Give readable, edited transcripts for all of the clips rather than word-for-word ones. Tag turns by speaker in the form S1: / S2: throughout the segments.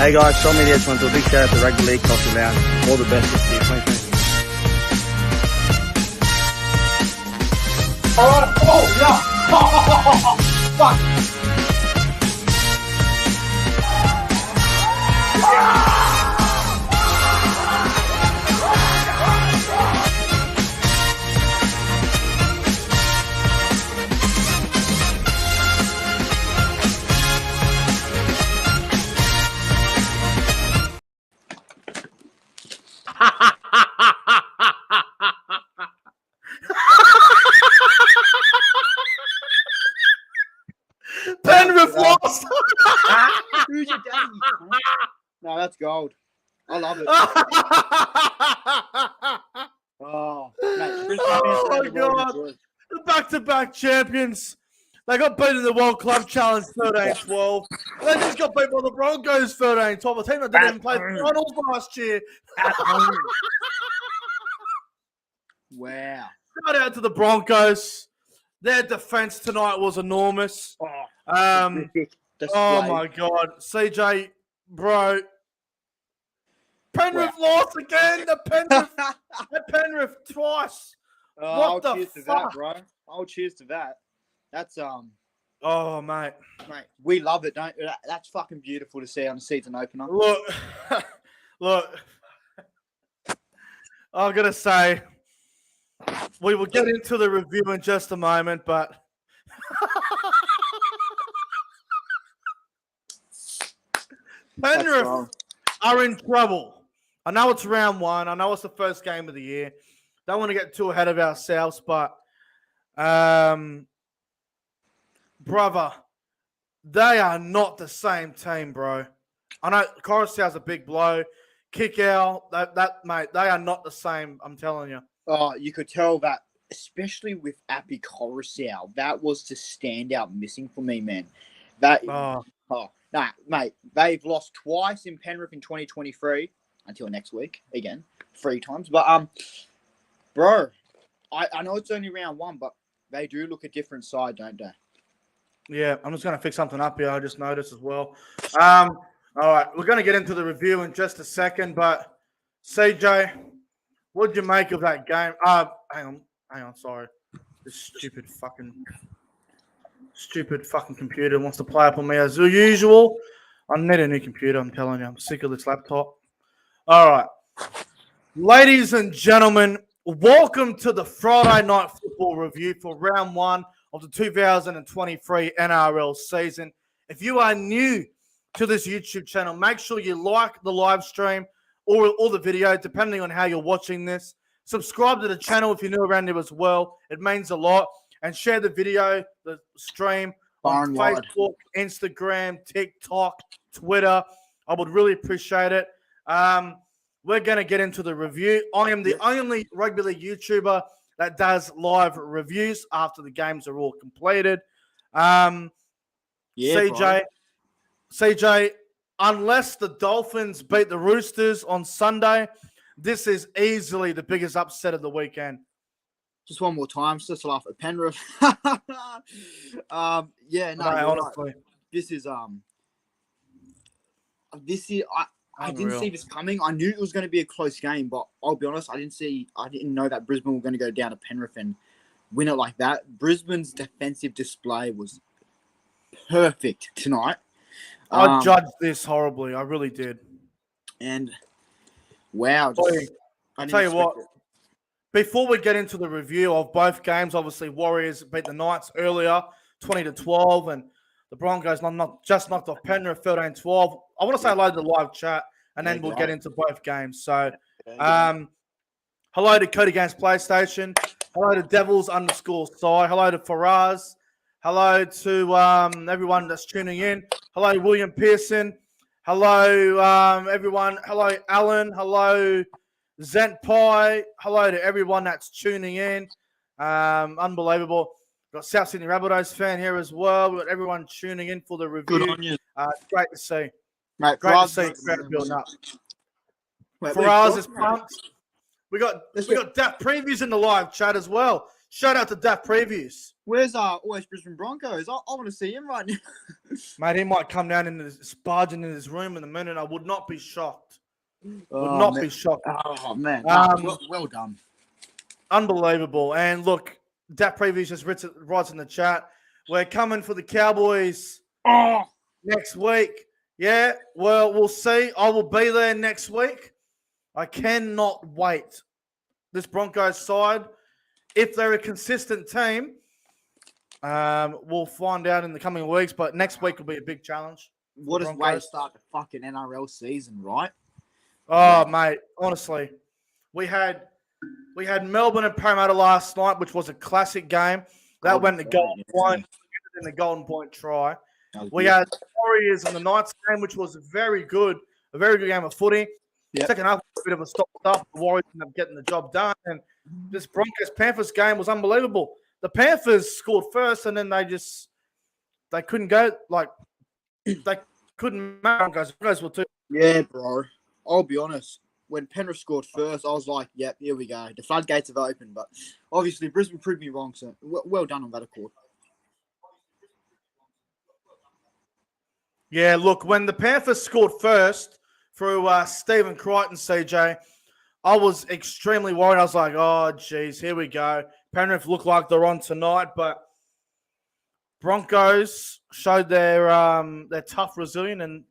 S1: Hey guys, Tom here. Just want to do a big shout out to Rugby League Coffee Lounge. All the best this year, 2020.
S2: Oh, yeah. Fuck.
S3: Penrith lost.
S2: Who's your daddy? No, that's gold. I love it. Oh, mate,
S3: Oh my God. The back-to-back champions. They got beaten in the World Club Challenge 13-12. They just got beat by the Broncos 13-12. A team that didn't even play the finals last year.
S2: At home. Wow.
S3: Shout out to the Broncos. Their defense tonight was enormous. Oh my God. CJ, bro. Penrith lost again. The Penrith twice. What the
S2: cheers to
S3: fuck?
S2: that, bro. Oh, cheers to that. That's
S3: Oh, mate.
S2: mate, we love it, don't? That's fucking beautiful to see on a season opener.
S3: Look. I'm gonna say we will get into the review in just a moment, but Penrith are in trouble. I know it's round one. I know it's the first game of the year. Don't want to get too ahead of ourselves, but brother, they are not the same team, bro. I know Coruscant's a big blow. Kick out, that mate, they are not the same, I'm telling you.
S2: Oh, you could tell that, especially with Appy Coruscant, that was the standout missing for me, man. No, mate, they've lost twice in Penrith in 2023 until next week again, 3 times. But bro, I know it's only round one, but they do look a different side, don't they?
S3: Yeah, I'm just gonna fix something up here. I just noticed as well. All right, we're gonna get into the review in just a second, but CJ, what'd you make of that game? Hang on, sorry. This stupid fucking computer wants to play up on me as usual. I need a new computer, I'm telling you. I'm sick of this laptop. All right. Ladies and gentlemen, welcome to the Friday Night Football review for round one of the 2023 NRL season. If you are new to this YouTube channel, make sure you like the live stream or the video, depending on how you're watching this. Subscribe to the channel if you're new around here as well. It means a lot. And share the video, the stream on Facebook, Instagram, TikTok, Twitter. I would really appreciate it. We're going to get into the review. I am the only rugby league YouTuber that does live reviews after the games are all completed. CJ, unless the Dolphins beat the Roosters on Sunday, this is easily the biggest upset of the weekend.
S2: Just one more time, just to laugh at Penrith.
S3: Honestly,
S2: this is I didn't see this coming. I knew it was going to be a close game, but I'll be honest, I didn't know that Brisbane were going to go down to Penrith and win it like that. Brisbane's defensive display was perfect tonight.
S3: I judged this horribly. I really did.
S2: And wow,
S3: I'll tell you what. Before we get into the review of both games, obviously Warriors beat the Knights earlier, 20-12, and the Broncos not just knocked off Penrith 13-12. I want to say hello to the live chat, and then we'll get into both games. So, hello to Cody Games PlayStation. Hello to Devils_Sai. Hello to Faraz. Hello to everyone that's tuning in. Hello, William Pearson. Hello, everyone. Hello, Alan. Hello, Zent Pie. Hello to everyone that's tuning in. Unbelievable. We've got South Sydney Rabbitohs fan here as well. We've got everyone tuning in for the review.
S2: Good on you.
S3: It's great to see.
S2: Mate,
S3: great to see crowd building up. Faraz is pumped. We got DAF Previews in the live chat as well. Shout out to DAF Previews.
S2: Where's West Brisbane Broncos? I want to see him right now.
S3: Mate, he might come down in barging in his room in a minute. I would not be shocked. Be shocked.
S2: Oh man, well done.
S3: Unbelievable. And look, that preview just writes in the chat. We're coming for the Cowboys next week. Yeah, well, we'll see. I will be there next week. I cannot wait. This Broncos side, if they're a consistent team, we'll find out in the coming weeks. But next week will be a big challenge.
S2: What a way to start the fucking NRL season, right?
S3: Oh, mate, honestly, we had Melbourne and Parramatta last night, which was a classic game. That went to Golden Point, in the Golden Point try. We had the Warriors in the Knights game, which was a very good game of footy. Yep. Second half was a bit of a stop. The Warriors ended up getting the job done, and this Broncos-Panthers game was unbelievable. The Panthers scored first, and then they couldn't go. They couldn't match Broncos were too.
S2: Yeah, bro. I'll be honest. When Penrith scored first, I was like, yep, here we go. The floodgates have opened. But obviously, Brisbane proved me wrong, so well done on that accord.
S3: Yeah, look, when the Panthers scored first through Stephen Crichton, CJ, I was extremely worried. I was like, oh, geez, here we go. Penrith look like they're on tonight, but Broncos showed their tough, resilient, and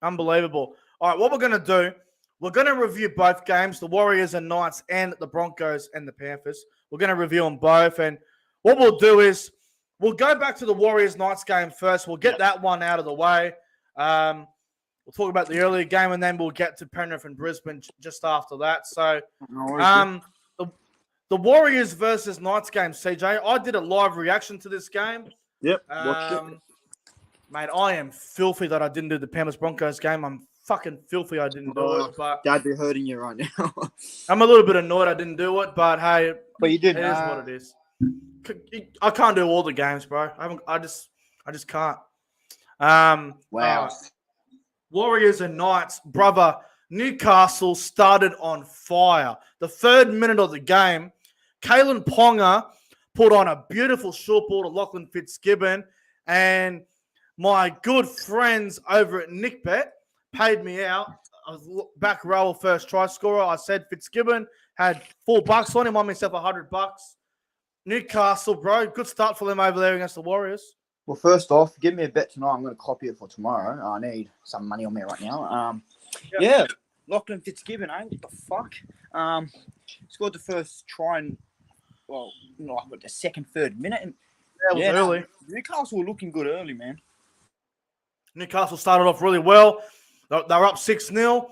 S3: unbelievable. All right, what we're going to do, we're going to review both games, the Warriors and Knights and the Broncos and the Panthers. We're going to review them both. And what we'll do is we'll go back to the Warriors-Knights game first. We'll get that one out of the way. We'll talk about the earlier game, and then we'll get to Penrith and Brisbane just after that. So the Warriors versus Knights game, CJ, I did a live reaction to this game.
S2: Yep.
S3: Mate, I am filthy that I didn't do the Panthers-Broncos game. I'm fucking filthy I didn't do it. But
S2: Dad be hurting you right now.
S3: I'm a little bit annoyed I didn't do it, but hey,
S2: but you did.
S3: It is what it is. I can't do all the games, bro. I just can't.
S2: Wow.
S3: Warriors and Knights, brother. Newcastle started on fire. The third minute of the game, Kalen Ponga put on a beautiful short ball to Lachlan Fitzgibbon, and my good friends over at NickBet paid me out. I was back row first try scorer. I said Fitzgibbon had $4 on him, won myself $100. Newcastle, bro, good start for them over there against the Warriors.
S2: Well, first off, give me a bet tonight. I'm going to copy it for tomorrow. I need some money on me right now. Yeah, Lachlan Fitzgibbon, what the fuck? Scored the first try and, the second, third minute. And,
S3: it was early.
S2: Newcastle were looking good early, man.
S3: Newcastle started off really well. They were up 6-0.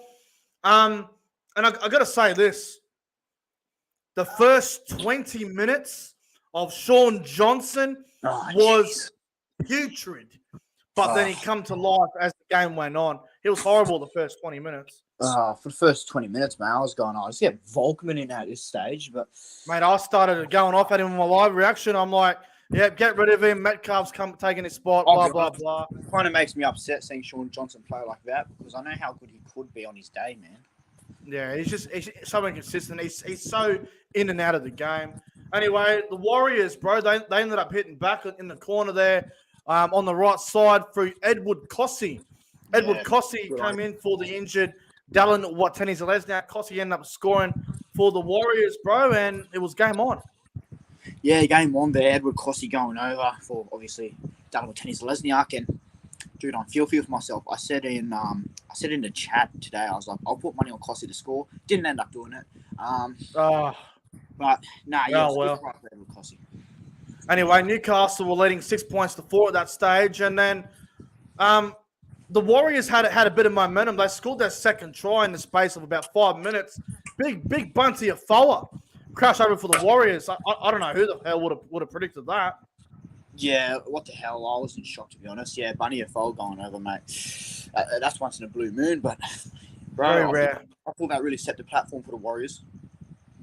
S3: And I got to say this. The first 20 minutes of Sean Johnson was putrid. But then he come to life as the game went on. He was horrible the first 20 minutes.
S2: For the first 20 minutes, man, I was going, I just get Volkman in at this stage. But
S3: mate, I started going off at him in my live reaction. I'm like, yeah, get rid of him. Metcalf's taking his spot, blah, blah, blah.
S2: It kind of makes me upset seeing Sean Johnson play like that because I know how good he could be on his day, man.
S3: Yeah, he's so inconsistent. He's so in and out of the game. Anyway, the Warriors, bro, they ended up hitting back in the corner there on the right side through Edward Cossey. Edward Cossey came in for the injured Dallin Watene-Zelezniak. Cossey ended up scoring for the Warriors, bro, and it was game on.
S2: Yeah, game on there. Edward Cossey going over for, obviously, Dallin Watene-Zelezniak. And, dude, I'm filthy with myself. I said in the chat today, I was like, I'll put money on Cossey to score. Didn't end up doing it. But, nah, yeah, well. Right for Edward Cossey.
S3: Anyway, Newcastle were leading 6-4 at that stage. And then the Warriors had a bit of momentum. They scored their second try in the space of about 5 minutes. Big Bunty of Fowler crash over for the Warriors. I don't know who the hell would have predicted that.
S2: Yeah, what the hell? I wasn't shocked, to be honest. Yeah, Bunny of Fowler going over, mate. That's once in a blue moon, but bro,
S3: very rare.
S2: I thought that really set the platform for the Warriors.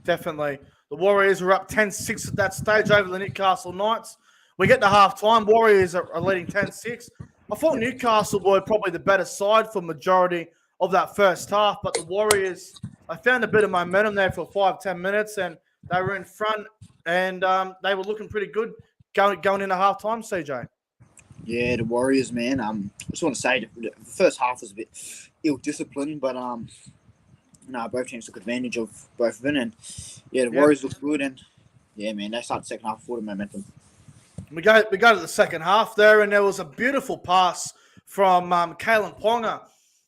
S3: Definitely. The Warriors were up 10-6 at that stage over the Newcastle Knights. We get to half-time. Warriors are leading 10-6. I thought Newcastle were probably the better side for majority of that first half, but the Warriors, I found a bit of momentum there for 5-10 minutes, and they were in front, and they were looking pretty good. going into halftime, CJ?
S2: Yeah, the Warriors, man. I just want to say the first half was a bit ill-disciplined, but no, both teams took advantage of both of them, and yeah, the Warriors looked good, and yeah, man, they started the second half for the momentum.
S3: We go to the second half there, and there was a beautiful pass from Kalen Ponga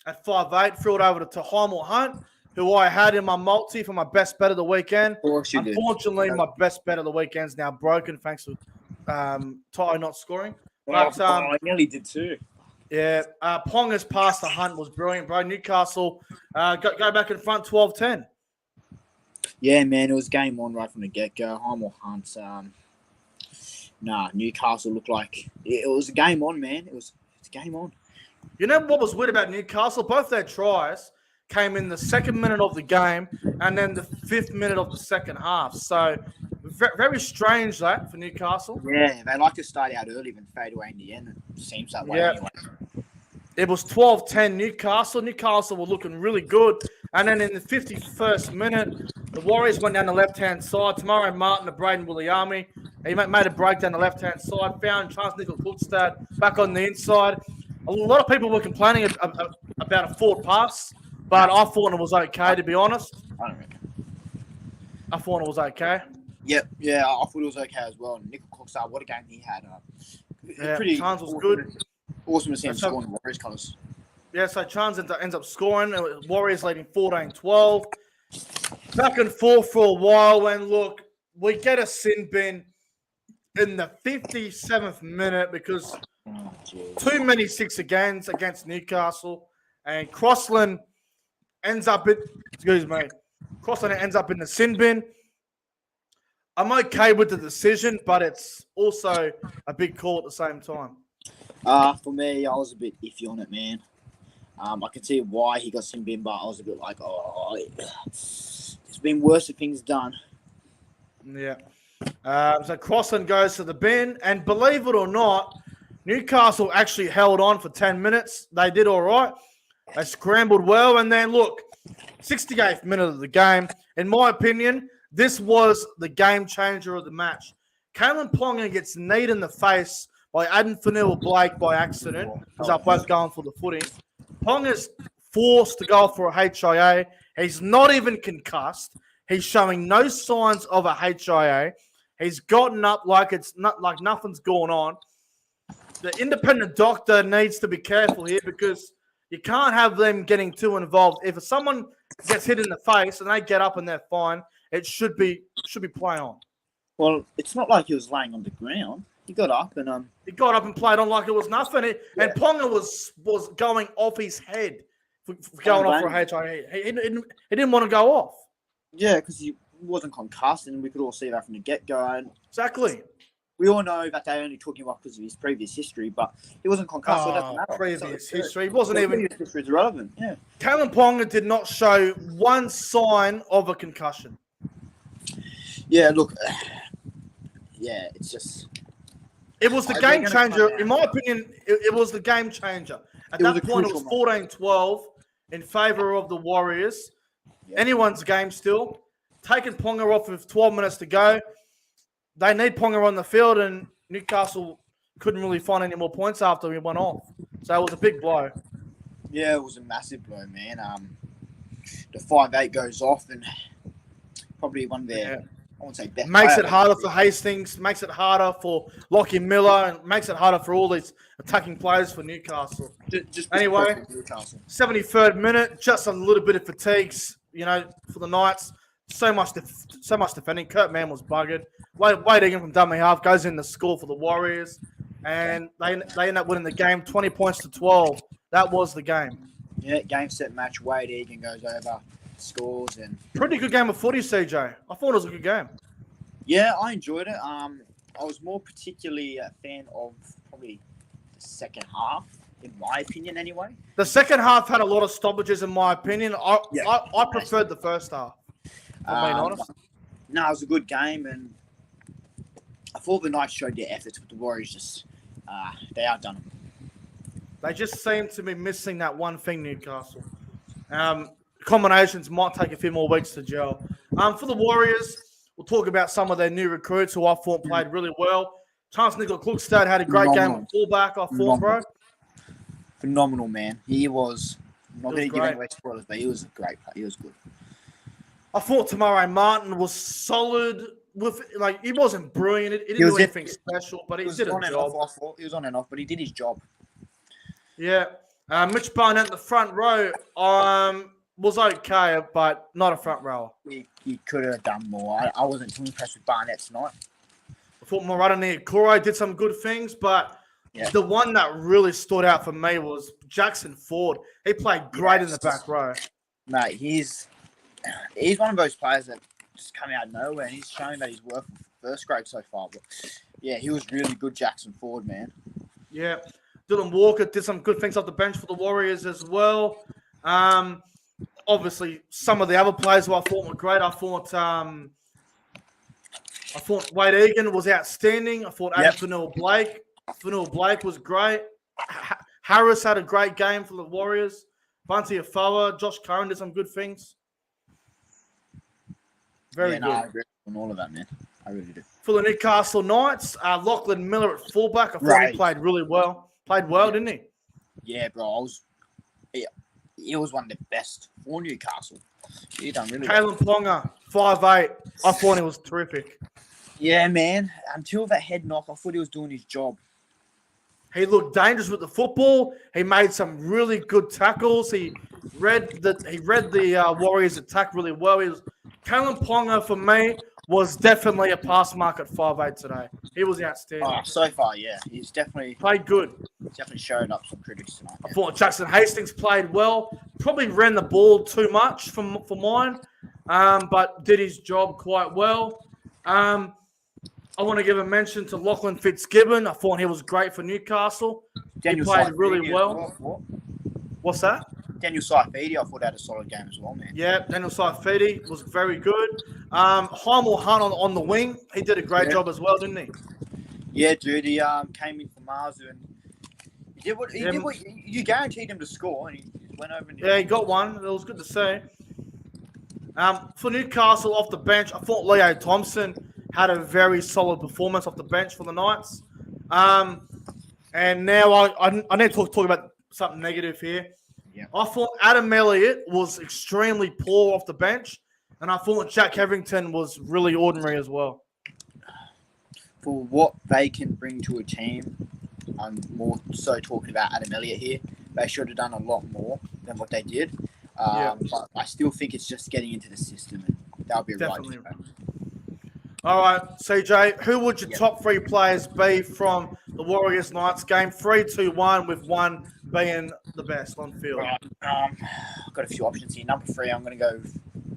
S3: at 5'8", threw it over to Heimel Hunt, who I had in my multi for my best bet of the weekend.
S2: Of course you did.
S3: Unfortunately, my best bet of the weekend's now broken thanks to Ty not scoring.
S2: But I nearly did too.
S3: Yeah, Ponga's pass to Hunt was brilliant, bro. Newcastle go back in front 12-10.
S2: Yeah, man, it was game on right from the get-go. Heimel Hunt, Newcastle looked like it was a game on, man. It's a game on.
S3: You know what was weird about Newcastle? Both their tries came in the second minute of the game and then the 5th minute of the second half. So very strange that for Newcastle.
S2: Yeah, they like to start out early and fade away in the end. It seems that way anyway.
S3: It was 12-10 Newcastle. Newcastle were looking really good. And then in the 51st minute, the Warriors went down the left-hand side. Tamari Martin and Braden Williami. He made a break down the left-hand side. Found Charles Nickel-Kulstad back on the inside. A lot of people were complaining about a forward pass, but I thought it was okay, to be honest.
S2: I don't reckon.
S3: I thought it was okay.
S2: Yep, yeah, I thought it was okay as well. Nickel-Kulstad, what a game he had.
S3: Chance was good.
S2: Awesome to see him score in the Warriors colours.
S3: Yeah, so Chance ends up scoring. Warriors leading 14-12. Back and forth for a while, and look, we get a sin bin in the 57th minute because too many 6 against Newcastle, and Crossland ends up in the sin bin. I'm okay with the decision, but it's also a big call at the same time.
S2: For me, I was a bit iffy on it, man. I can see why he got sin bin, but I was a bit like, there's been worse things done.
S3: Yeah. So Crossland goes to the bin, and believe it or not, Newcastle actually held on for 10 minutes. They did all right. They scrambled well, and then look, 68th minute of the game. In my opinion, this was the game changer of the match. Kalen Ponga gets kneed in the face by Aden Fanua-Blake by accident, because they're both going for the footing. Ponga's forced to go for a HIA. He's not even concussed. He's showing no signs of a HIA. He's gotten up like it's not like nothing's going on. The independent doctor needs to be careful here because you can't have them getting too involved. If someone gets hit in the face and they get up and they're fine, it should be play on.
S2: Well, it's not like he was laying on the ground. He got up and
S3: he got up and played on like it was nothing. And Ponga was going off his head for going off for a HIA. He didn't want to go off.
S2: Yeah, because he wasn't concussed, and we could all see that from the get-go.
S3: Exactly.
S2: We all know that they only took him off because of his previous history, but he wasn't concussed, so it doesn't matter.
S3: Previous history. He wasn't even...
S2: Previous history is irrelevant, yeah.
S3: Kalen Ponga did not show one sign of a concussion.
S2: Yeah, look... Yeah, it's just...
S3: It was the game changer. In my opinion, it was the game changer. At that point, it was 14-12 in favour of the Warriors. Yep. Anyone's game still. Taking Ponga off with 12 minutes to go. They need Ponga on the field, and Newcastle couldn't really find any more points after he went off. So it was a big blow.
S2: Yeah, it was a massive blow, man. The 5'8" goes off, and probably one of their, I won't say best.
S3: Makes it harder for Hastings, makes it harder for Lockie Miller, and makes it harder for all these attacking players for Newcastle. Anyway, 73rd minute, just a little bit of fatigues, for the Knights. So much defending. Kurt Mann was buggered. Wade Egan from dummy half goes in the score for the Warriors, and they end up winning the game 20-12. That was the game.
S2: Yeah, game, set, match. Wade Egan goes over, scores, and
S3: pretty good game of footy, CJ. I thought it was a good game.
S2: Yeah, I enjoyed it. I was more particularly a fan of probably the second half, in my opinion, anyway. The
S3: second half had a lot of stoppages, in my opinion. I preferred the first half. I'm being honest.
S2: No, it was a good game, and I thought the Knights showed their efforts, but the Warriors just they outdone them.
S3: They just seem to be missing that one thing, Newcastle. Combinations might take a few more weeks to gel. For the Warriors, we'll talk about some of their new recruits who I thought played really well. Chance Nickel-Klugstad had a great game at fullback, I thought, bro.
S2: Phenomenal, man. He was. I'm not going to give any away spoilers, but he was a great player. He was good.
S3: I thought Tamare Martin was solid. He wasn't brilliant. He didn't do anything special, but he did a job.
S2: He was on and off, but he did his job.
S3: Yeah. Mitch Barnett in the front row was okay, but not a front rower.
S2: He could have done more. I wasn't too impressed with Barnett tonight.
S3: I thought Moratani Kore did some good things, but the one that really stood out for me was Jackson Ford. He played great in the back row.
S2: Mate, he's one of those players that just come out of nowhere, and he's showing that he's worth first grade so far. But yeah, he was really good, Jackson Ford, man. Yeah.
S3: Dylan Walker did some good things off the bench for the Warriors as well. Obviously, some of the other players who I thought were great. I thought Wade Egan was outstanding. I thought Fanua Blake was great. Harris had a great game for the Warriors. Bunty Afoa, Josh Curran did some good things. Very good.
S2: I agree on all of that, man. I really do.
S3: For the Newcastle Knights, Lachlan Miller at fullback. I thought he played really well. Played well, didn't he?
S2: Yeah, bro. He was one of the best for Newcastle. He done really well.
S3: Kalen Ponga, 5'8". I thought he was terrific.
S2: Yeah, man. Until that head knock, I thought he was doing his job.
S3: He looked dangerous with the football. He made some really good tackles. He read the Warriors' attack really well. Kalen Ponga, for me, was definitely a pass mark at 5'8" today. He was outstanding.
S2: So far, yeah. He's definitely
S3: played good.
S2: Definitely showed up some critics tonight.
S3: I thought Jackson Hastings played well. Probably ran the ball too much for mine, but did his job quite well. I want to give a mention to Lachlan Fitzgibbon. I thought he was great for Newcastle. He played really well. What's that?
S2: Daniel Saifidi, I thought had a solid game as well, man.
S3: Yeah, Daniel Saifidi was very good. Heimel Hunt on the wing. He did a great job as well, didn't he?
S2: Yeah, dude. He came in for Marzu and he did what you guaranteed him to score, and he went over and
S3: he got one. It was good to see. For Newcastle off the bench, I thought Leo Thompson had a very solid performance off the bench for the Knights. And now I need to talk about something negative here.
S2: Yeah.
S3: I thought Adam Elliott was extremely poor off the bench, and I thought Jack Hetherington was really ordinary as well.
S2: For what they can bring to a team, I'm more so talking about Adam Elliott here. They should have done a lot more than what they did. But I still think it's just getting into the system, and that'll be
S3: definitely
S2: right.
S3: All right, CJ, who would your top three players be from the Warriors Knights game? 3, 2, 1, with one being the best on field.
S2: Right. I've got a few options here. Number 3, I'm going to go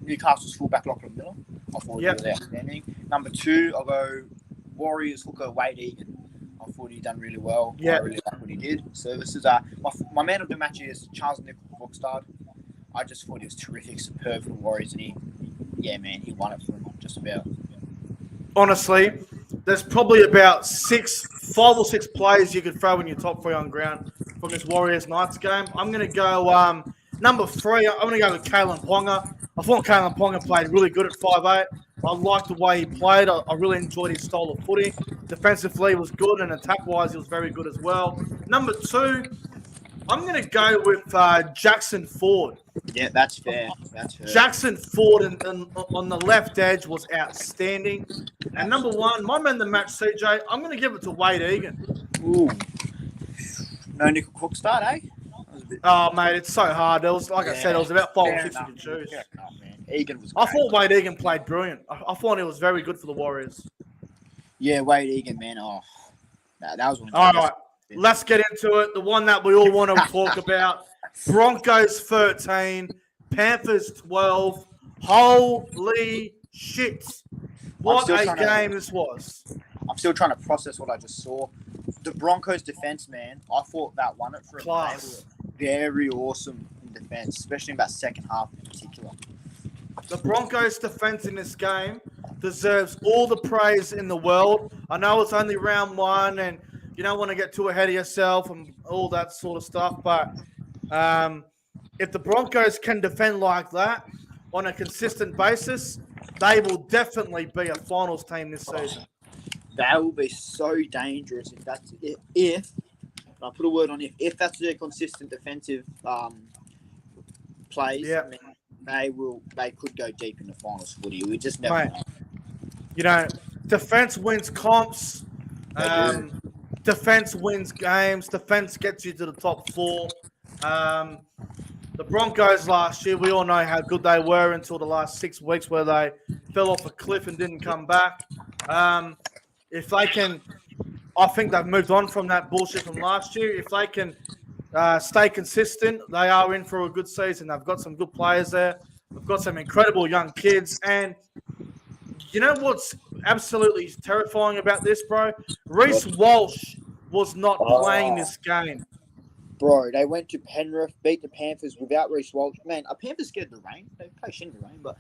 S2: Newcastle's fullback Lachlan Miller. I thought he was outstanding. Number 2, I'll go Warriors hooker Wade Egan. I thought he done really well.
S3: Yeah.
S2: I really like what he did. Services. My man of the match is Charles Nickel-Klugstad. I just thought he was terrific, superb for the Warriors, and he won it for him just about.
S3: Honestly, there's probably about 5 or 6 players you could throw in your top 3 on ground from this Warriors Knights game. I'm going to go number 3. I'm going to go with Kalen Ponga. I thought Kalen Ponga played really good at 5'8". I liked the way he played. I really enjoyed his style of footy. Defensively, he was good, and attack-wise, he was very good as well. Number 2, I'm going to go with Jackson Ford.
S2: Yeah, that's fair.
S3: Jackson Ford on the left edge was outstanding. And number 1, my man of the match, CJ, I'm going to give it to Wade Egan.
S2: Ooh. No Nickel-Klugstad, eh?
S3: Oh, mate, it's so hard. It was, I said, it was about 5 or 6 you could choose.
S2: Egan was great.
S3: I thought Wade Egan played brilliant. I thought he was very good for the Warriors.
S2: Yeah, Wade Egan, man. Oh, that was one of the
S3: All right, let's get into it. The one that we all want to talk about. Broncos 13, Panthers 12. Holy shit. What a game this was.
S2: I'm still trying to process what I just saw. The Broncos defense, man, I thought that won it for
S3: class.
S2: Very awesome in defense, especially in that second half in particular.
S3: The Broncos defense in this game deserves all the praise in the world. I know it's only round 1 and you don't want to get too ahead of yourself and all that sort of stuff, but if the Broncos can defend like that on a consistent basis, they will definitely be a finals team this season.
S2: That will be so dangerous if I put a word on if that's their consistent defensive plays.
S3: Yeah.
S2: I mean, they could go deep in the finals footy. We just never know.
S3: You know, defense wins comps. Defense wins games. Defense gets you to the top 4. The Broncos last year, we all know how good they were until the last 6 weeks where they fell off a cliff and didn't come back. If they can, I think they've moved on from that bullshit from last year. If they can stay consistent, they are in for a good season. They've got some good players there. They've got some incredible young kids. And you know what's absolutely terrifying about this, bro? Reece Walsh was not playing this game.
S2: Bro, they went to Penrith, beat the Panthers without Reece Walsh. Man, are Panthers scared of the rain? They play shit in the rain, but...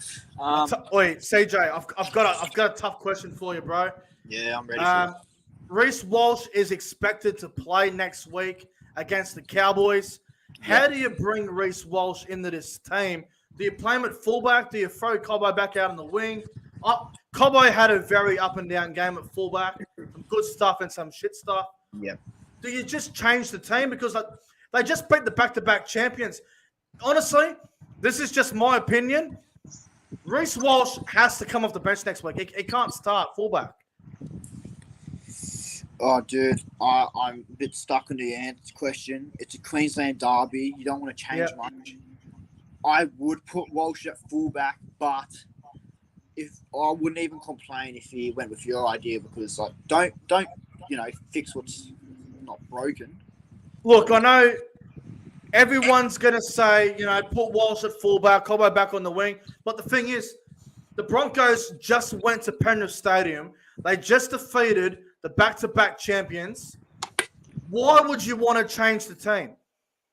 S3: Wait, CJ, I've got a tough question for you, bro.
S2: Yeah, I'm ready for it.
S3: Reece Walsh is expected to play next week against the Cowboys. How do you bring Reece Walsh into this team? Do you play him at fullback? Do you throw Cobbo back out on the wing? Cobbo had a very up and down game at fullback. Some good stuff and some shit stuff.
S2: Yeah.
S3: Do you just change the team? Because they just beat the back-to-back champions. Honestly, this is just my opinion. Reece Walsh has to come off the bench next week. He can't start fullback.
S2: Oh, dude, I'm a bit stuck on the answer question. It's a Queensland derby. You don't want to change much. I would put Walsh at fullback, but I wouldn't even complain if he went with your idea because don't fix what's not broken.
S3: Look, I know everyone's gonna say put Walsh at fullback, Cobbo back on the wing, but the thing is, the Broncos just went to Penrith Stadium. They just defeated the back-to-back champions. Why would you want to change the team?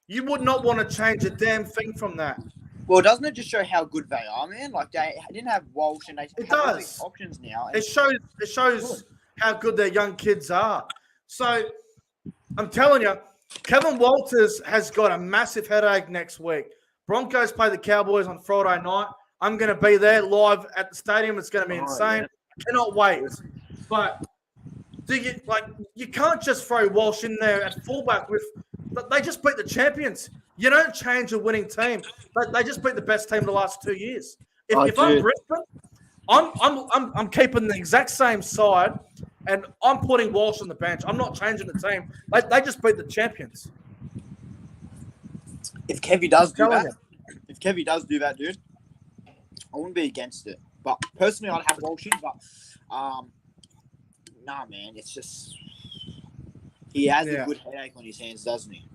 S3: You would not want to change a damn thing from that.
S2: Well, doesn't it just show how good they are, man? Like they didn't have Walsh and they have all these options now.
S3: It shows how good their young kids are. So I'm telling you, Kevin Walters has got a massive headache next week. Broncos play the Cowboys on Friday night. I'm going to be there live at the stadium. It's going to be insane. Yeah. I cannot wait. But you can't just throw Walsh in there at fullback they just beat the champions. You don't change a winning team. They just beat the best team the last 2 years. If I'm Brisbane, I'm keeping the exact same side, and I'm putting Walsh on the bench. I'm not changing the team. They just beat the champions.
S2: If Kevy does do that, dude, I wouldn't be against it. But personally, I'd have Walsh in. But nah, man, it's just he has a good headache on his hands, doesn't he?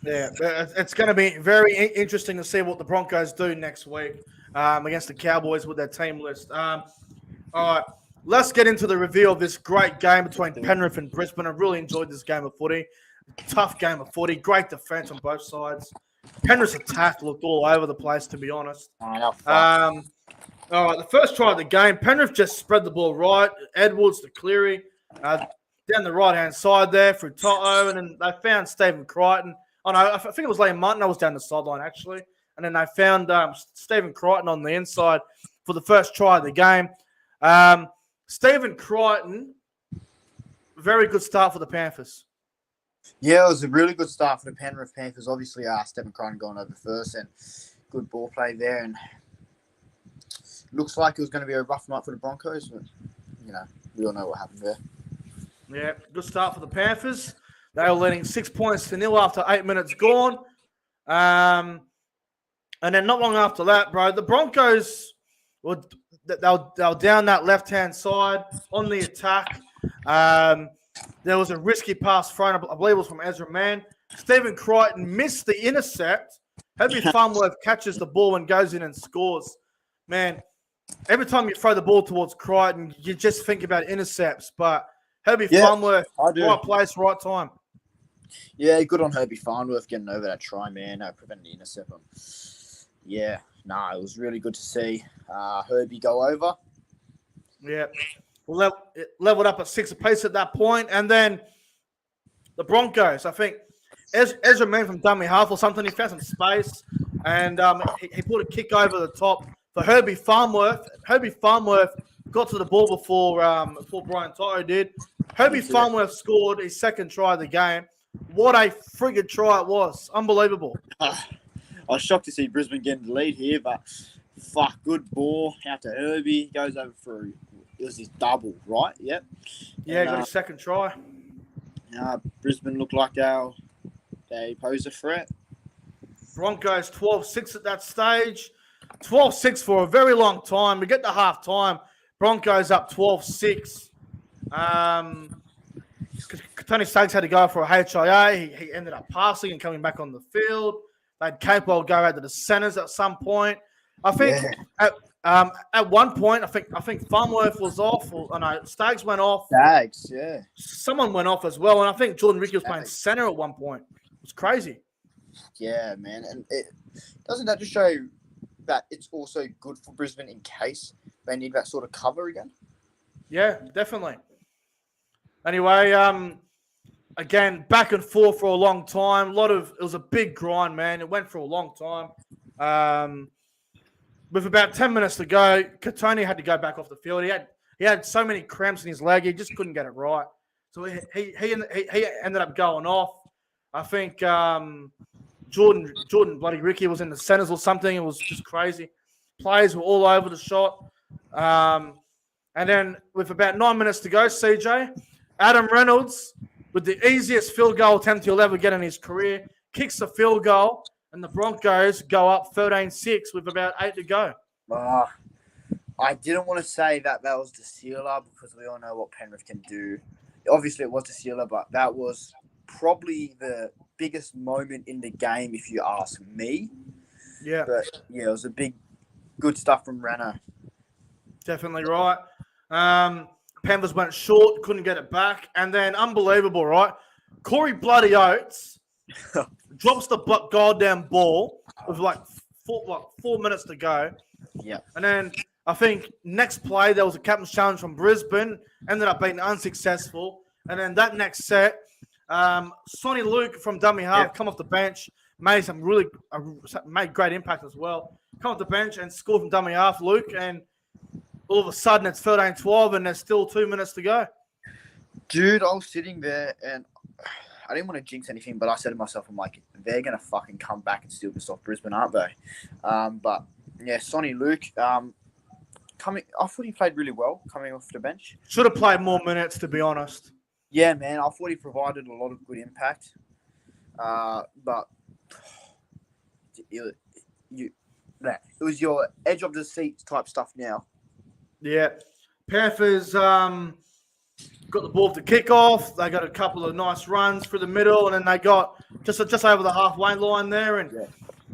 S3: Yeah, it's going to be very interesting to see what the Broncos do next week against the Cowboys with their team list. All right, let's get into the review of this great game between Penrith and Brisbane. I really enjoyed this game of footy. Tough game of footy. Great defense on both sides. Penrith's attack looked all over the place, to be honest. All right, the first try of the game, Penrith just spread the ball right. Edwards to Cleary down the right-hand side there through Toto, and then they found Stephen Crichton. Oh, no, I think it was Liam Martin. I was down the sideline, actually. And then they found Stephen Crichton on the inside for the first try of the game. Stephen Crichton, very good start for the Panthers.
S2: Yeah, it was a really good start for the Penrith Panthers. Obviously, Stephen Crichton going over first and good ball play there. And looks like it was going to be a rough night for the Broncos. But, we all know what happened there.
S3: Yeah, good start for the Panthers. They were leading 6 points to nil after 8 minutes gone. And then not long after that, bro, the Broncos, they were down that left-hand side on the attack. There was a risky pass thrown, I believe it was from Ezra Mann. Stephen Crichton missed the intercept. Herbie Farnworth catches the ball and goes in and scores. Man, every time you throw the ball towards Crichton, you just think about intercepts. But Herbie Farnworth, right place, right time.
S2: Yeah, good on Herbie Farnworth getting over that try, man. Preventing the intercept. Yeah, it was really good to see Herbie go over.
S3: Yeah. Well, it leveled up at 6 apiece at that point. And then the Broncos, I think, Ezra Mann from dummy half or something, he found some space. And he put a kick over the top for Herbie Farnworth. Herbie Farnworth got to the ball before Brian Toto did. Herbie Farnworth scored his second try of the game. What a friggin' try it was. Unbelievable.
S2: I was shocked to see Brisbane getting the lead here, but fuck, good ball out to Herbie. Goes over for, it was his double, right? Yep.
S3: Yeah, got his second try.
S2: Brisbane looked like they pose a threat.
S3: Broncos 12-6 at that stage. 12-6 for a very long time. We get to half time. Broncos up 12-6. Tony Staggs had to go for a HIA. He ended up passing and coming back on the field. They had Capewell go out to the centres at some point. I think at one point, I think Farnworth was off. Staggs went off.
S2: Staggs, yeah.
S3: Someone went off as well, and I think Jordan Ricky was playing centre at one point. It was crazy.
S2: Yeah, man, and doesn't that just show that it's also good for Brisbane in case they need that sort of cover again?
S3: Yeah, definitely. Anyway, again, back and forth for a long time. It was a big grind, man. It went for a long time. With about 10 minutes to go, Katoni had to go back off the field. He had so many cramps in his leg, he just couldn't get it right. So he ended up going off. I think Jordan bloody Ricky was in the centres or something. It was just crazy. Players were all over the shot. And then with about 9 minutes to go, CJ, Adam Reynolds, with the easiest field goal attempt he'll ever get in his career, kicks the field goal, and the Broncos go up 13-6 with about 8 to go.
S2: I didn't want to say that was the sealer because we all know what Penrith can do. Obviously, it was the sealer, but that was probably the biggest moment in the game, if you ask me.
S3: Yeah.
S2: But, yeah, it was good stuff from Renner.
S3: Definitely right. Panthers went short, couldn't get it back. And then, unbelievable, right? Corey Bloody Oates drops the goddamn ball with like 4 minutes to go.
S2: Yeah.
S3: And then I think next play, there was a captain's challenge from Brisbane, ended up being unsuccessful. And then that next set, Sonny Luke from dummy half come off the bench, made great impact as well. Come off the bench and scored from dummy half, Luke, and all of a sudden it's 13-12 and there's still 2 minutes to go.
S2: Dude, I was sitting there and I didn't want to jinx anything, but I said to myself, I'm like, they're going to fucking come back and steal this off Brisbane, aren't they? But, yeah, Sonny Luke, I thought he played really well coming off the bench.
S3: Should have played more minutes, to be honest.
S2: Yeah, man, I thought he provided a lot of good impact. But it was your edge of the seat type stuff now.
S3: Yeah. Panthers got the ball to kick off. They got a couple of nice runs through the middle, and then they got just over the halfway line there. And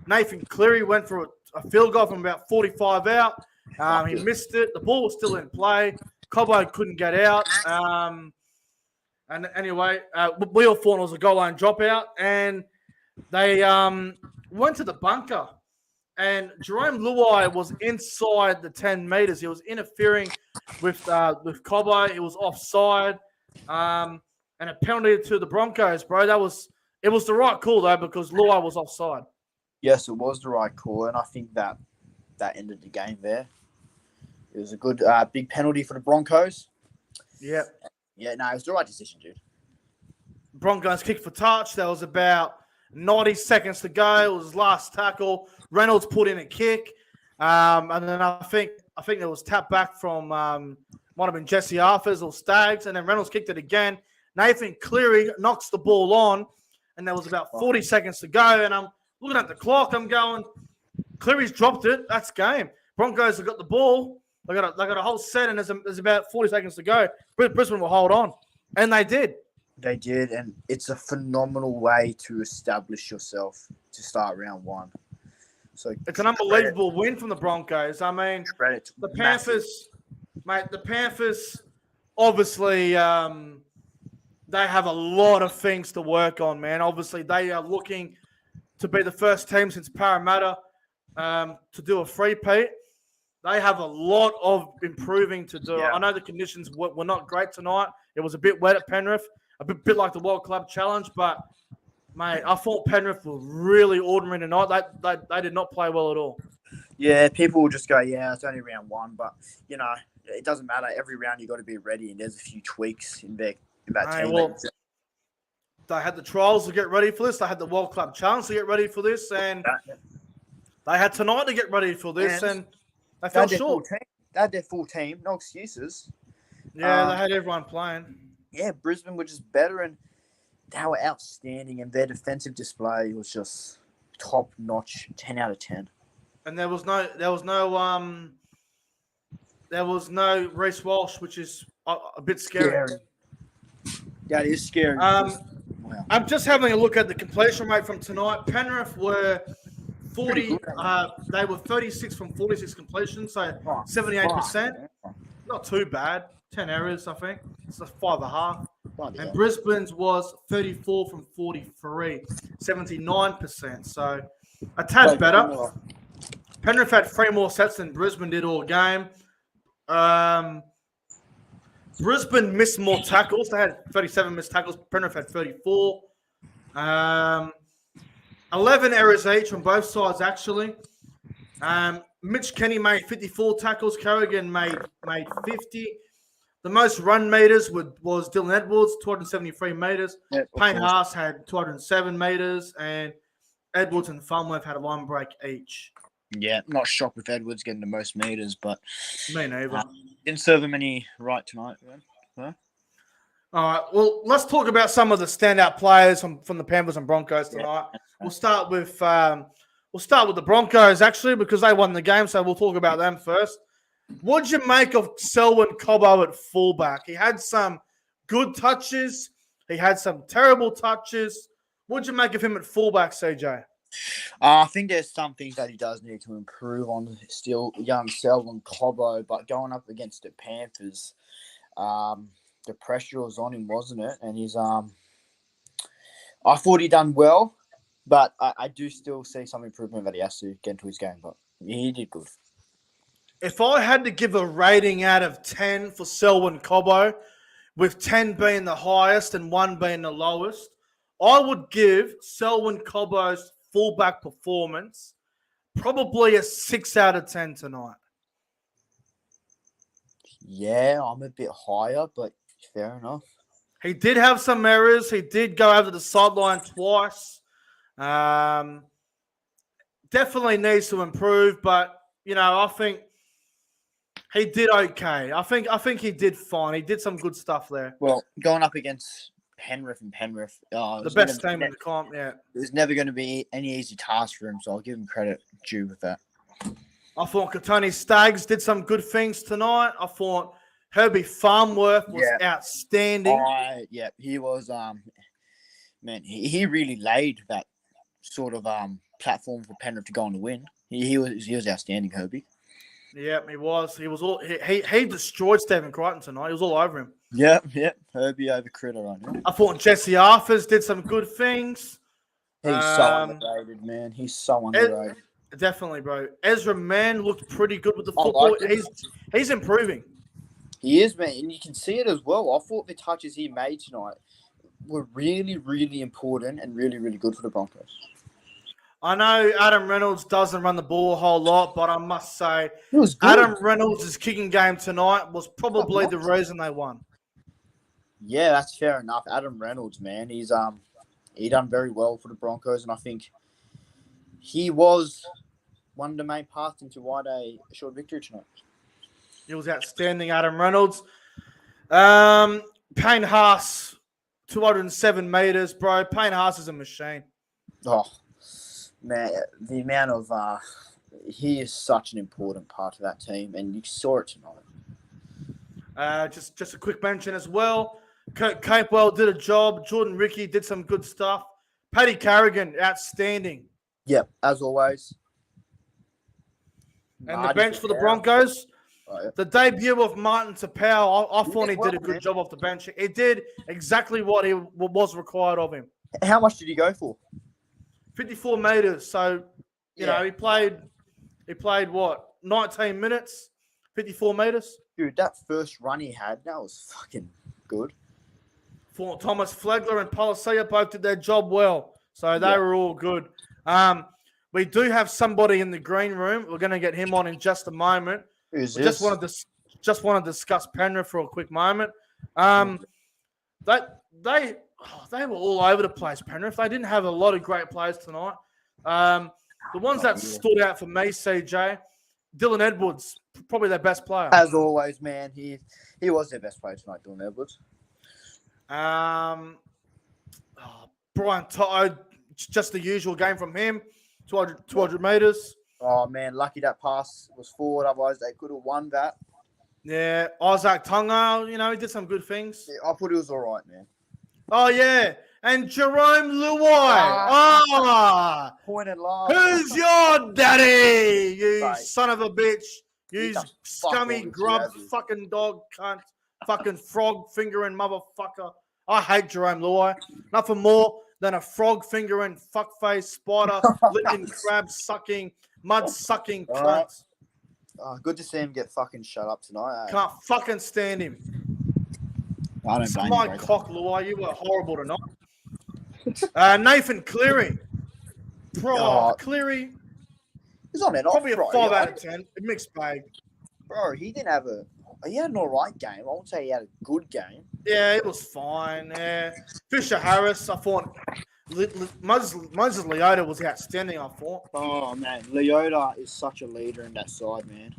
S3: Nathan Cleary went for a field goal from about 45 out. He missed it. The ball was still in play. Cobbo couldn't get out. And anyway, we all thought it was a goal line dropout, and they went to the bunker. And Jerome Luai was inside the 10 meters. He was interfering with Cobbo. It was offside, and a penalty to the Broncos, bro. It was the right call though because Luai was offside.
S2: Yes, it was the right call, and I think that ended the game there. It was a good big penalty for the Broncos.
S3: Yeah.
S2: Yeah, no, it was the right decision, dude.
S3: Broncos kicked for touch. There was about 90 seconds to go. It was his last tackle. Reynolds put in a kick. And then I think there was tap back from might have been Jesse Arthurs or Staggs, and then Reynolds kicked it again. Nathan Cleary knocks the ball on, and there was about 40 seconds to go. And I'm looking at the clock. I'm going, Cleary's dropped it. That's game. Broncos have got the ball. They got a whole set, and there's about 40 seconds to go. Brisbane will hold on, and they did.
S2: They did, and it's a phenomenal way to establish yourself to start round one. So
S3: it's an unbelievable win from the Broncos. I mean, the Panthers, mate. The Panthers, obviously, they have a lot of things to work on, man. Obviously, they are looking to be the first team since Parramatta to do a three-peat. They have a lot of improving to do. Yeah. I know the conditions were not great tonight. It was a bit wet at Penrith, a bit like the World Club Challenge. But, mate, I thought Penrith were really ordinary tonight. They did not play well at all.
S2: Yeah, people will just go, yeah, it's only round one, but it doesn't matter. Every round you got to be ready, and there's a few tweaks in that team.
S3: Well, they had the trials to get ready for this. They had the World Club Challenge to get ready for this, and they had tonight to get ready for this, and they fell short.
S2: They had their full team, no excuses.
S3: Yeah, they had everyone playing.
S2: Yeah, Brisbane were just better, and they were outstanding, and their defensive display was just top notch, 10 out of 10.
S3: And there was no Reece Walsh, which is a bit scary.
S2: That is scary.
S3: Wow. I'm just having a look at the completion rate from tonight. Penrith were 40. They were 36 from 46 completions, so 78%. Not too bad. 10 errors, I think. It's 5.5. And Brisbane's was 34 from 43, 79%. So a tad better. Penrith had 3 more sets than Brisbane did all game. Brisbane missed more tackles. They had 37 missed tackles. Penrith had 34. 11 errors each on both sides, actually. Mitch Kenny made 54 tackles. Carrigan made 50. The most run meters was Dylan Edwards, 273 meters. Yep, Payne Haas had 207 meters. And Edwards and Farnworth had 1 break each.
S2: Yeah, not shocked with Edwards getting the most meters, but
S3: me neither.
S2: Didn't serve him any right tonight. Huh?
S3: All right. Well, let's talk about some of the standout players from the Panthers and Broncos tonight. Yeah. We'll start with the Broncos actually because they won the game, so we'll talk about them first. What'd you make of Selwyn Cobbo at fullback? He had some good touches. He had some terrible touches. What'd you make of him at fullback, CJ?
S2: I think there's some things that he does need to improve on. Still young Selwyn Cobbo, but going up against the Panthers, the pressure was on him, wasn't it? And he's I thought he done well, but I do still see some improvement that he has to get into his game. But he did good.
S3: If I had to give a rating out of 10 for Selwyn Cobbo, with 10 being the highest and 1 being the lowest, I would give Selwyn Cobbo's fullback performance probably a 6 out of 10 tonight.
S2: Yeah, I'm a bit higher, but fair enough.
S3: He did have some errors. He did go over the sideline twice. Definitely needs to improve, but I think he did okay. I think he did fine. He did some good stuff there.
S2: Well, going up against Penrith,
S3: the best team in the comp, yeah.
S2: There's never going to be any easy task for him, so I'll give him credit due with that.
S3: I thought Katoni Staggs did some good things tonight. I thought Herbie Farnworth was outstanding.
S2: He was. Man, he really laid that sort of platform for Penrith to go on to win. He was outstanding, Herbie.
S3: Yeah, he was. He destroyed Stephen Crichton tonight. He was all over him.
S2: Yep. Herbie over Critter right now.
S3: I thought Jesse Arthurs did some good things.
S2: He's so underrated, man. He's so underrated.
S3: Definitely, bro. Ezra Mann looked pretty good with the football. He's improving.
S2: He is, man, and you can see it as well. I thought the touches he made tonight were really, really important and really, really good for the Broncos.
S3: I know Adam Reynolds doesn't run the ball a whole lot, but I must say
S2: it was good.
S3: Adam Reynolds' kicking game tonight was probably the reason they won.
S2: Yeah, that's fair enough. Adam Reynolds, man, he done very well for the Broncos, and I think he was one of the main parts into why they assured victory tonight.
S3: He was outstanding, Adam Reynolds. Payne Haas, 207 meters, bro. Payne Haas is a machine.
S2: Oh, man, the amount of he is such an important part of that team, and you saw it tonight.
S3: Just a quick mention as well. Kurt Capewell did a job. Jordan Rickey did some good stuff. Paddy Carrigan, outstanding.
S2: Yep, as always.
S3: And the bench for the Broncos, the debut of Martin Tapau, I thought he did a good job off the bench. He did exactly what was required of him.
S2: How much did he go for?
S3: 54 meters. So, you know, he played what? 19 minutes, 54 meters.
S2: Dude, that first run he had, that was fucking good.
S3: For Thomas Flegler and Policia both did their job well. So they were all good. We do have somebody in the green room. We're going to get him on in just a moment.
S2: Who's
S3: We
S2: this?
S3: just want to discuss Penrith for a quick moment. They were all over the place, Penrith. They didn't have a lot of great players tonight. The ones that stood out for me, CJ, Dylan Edwards, probably their best player.
S2: As always, man, he was their best player tonight, Dylan Edwards.
S3: Brian Toto, just the usual game from him, 200 metres.
S2: Oh, man, lucky that pass was forward. Otherwise, they could have won that.
S3: Yeah, Isaac Tonga, he did some good things.
S2: Yeah, I thought he was all right, man.
S3: Oh, yeah. And Jerome Luai.
S2: Point and laugh.
S3: Who's your daddy, you
S2: Right.
S3: son of a bitch? You
S2: does fuck
S3: scummy
S2: all
S3: grub,
S2: this, Jazzy.
S3: fucking dog, cunt, fucking frog fingering motherfucker. I hate Jerome Luai. Nothing more than a frog fingering, fuckface, spider, licking, crab sucking, mud sucking cunt.
S2: Right. Good to see him get fucking shut up tonight.
S3: Can't fucking stand him.
S2: I don't
S3: It's
S2: blame
S3: my
S2: you, bro.
S3: cock, Luai. You were horrible tonight. Nathan Cleary. Bro,
S2: Oh.
S3: Cleary,
S2: He's on it off,
S3: probably a
S2: bro.
S3: 5 out of 10. A mixed bag.
S2: Bro, he didn't have he had an all right game. I won't say he had a good game.
S3: Yeah, it was fine. Yeah. Fisher Harris, I thought. Moses Leota was outstanding, I thought.
S2: Oh, man. Leota is such a leader in that side, man.